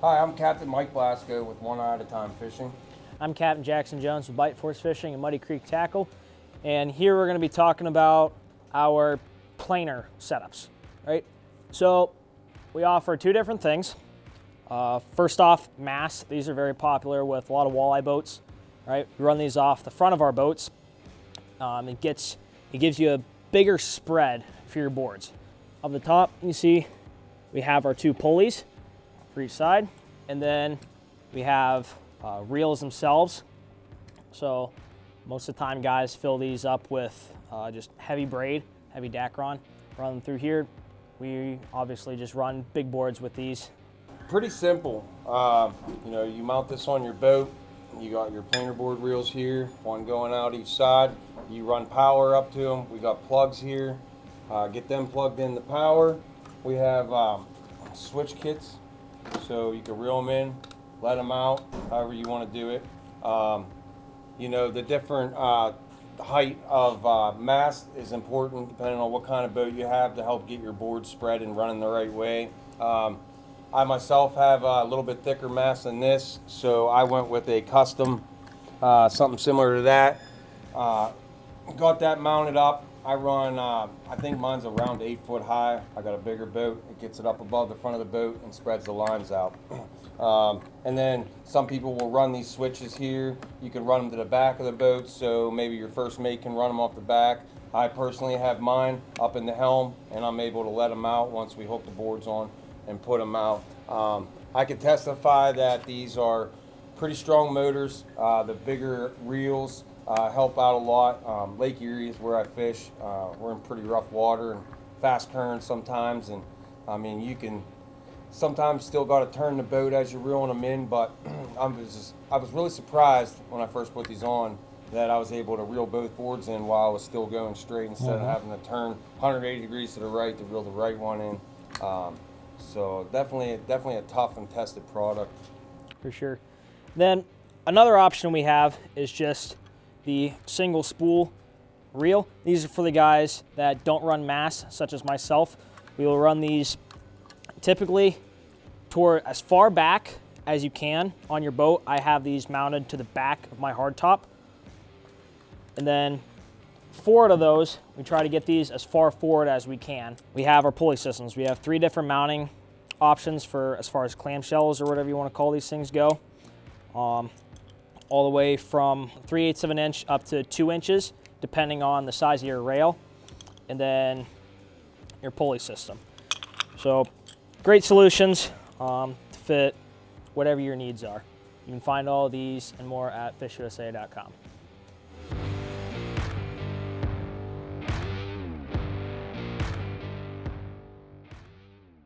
Hi, I'm Captain Mike Blasco with One Eye at a Time Fishing. I'm Captain Jackson Jones with Bite Force Fishing and Muddycreek Tackle, and here we're going to be talking about our planer setups, right? So we offer two different things. First off, Masts. These are very popular with a lot of walleye boats, right? We run these off the front of our boats. It gives you a bigger spread for your boards. Up the top, you see we have our two pulleys for each side, and then we have reels themselves. So most of the time guys fill these up with just heavy braid, heavy Dacron, run them through here. We obviously just run big boards with these. Pretty simple. You mount this on your boat. You got your planer board reels here, one going out each side. You run power up to them. We got plugs here. Get them plugged in the power. We have switch kits, so you can reel them in, let them out, however you want to do it. The different height of mast is important depending on what kind of boat you have to help get your board spread and running the right way. I myself have a little bit thicker mast than this, so I went with a custom, something similar to that. Got that mounted up. I run, I think mine's around 8 foot high. I got a bigger boat. It gets it up above the front of the boat and spreads the lines out. And then some people will run these switches here. You can run them to the back of the boat, so maybe your first mate can run them off the back. I personally have mine up in the helm, and I'm able to let them out once we hook the boards on and put them out. I can testify that these are pretty strong motors. The bigger reels help out a lot. Lake Erie is where I fish. We're in pretty rough water and fast currents sometimes, and I mean you can sometimes still got to turn the boat as you're reeling them in, but I was really surprised when I first put these on that I was able to reel both boards in while I was still going straight instead of having to turn 180 degrees to the right to reel the right one in. So definitely a tough and tested product. For sure. Then another option we have is just the single spool reel. These are for the guys that don't run masts, such as myself. We will run these typically toward as far back as you can on your boat. I have these mounted to the back of my hardtop. And then forward of those, we try to get these as far forward as we can. We have our pulley systems. We have 3 different mounting options for as far as clamshells or whatever you want to call these things go. All the way from 3/8 of an inch up to 2 inches, depending on the size of your rail, and then your pulley system. So great solutions to fit whatever your needs are. You can find all of these and more at FishUSA.com.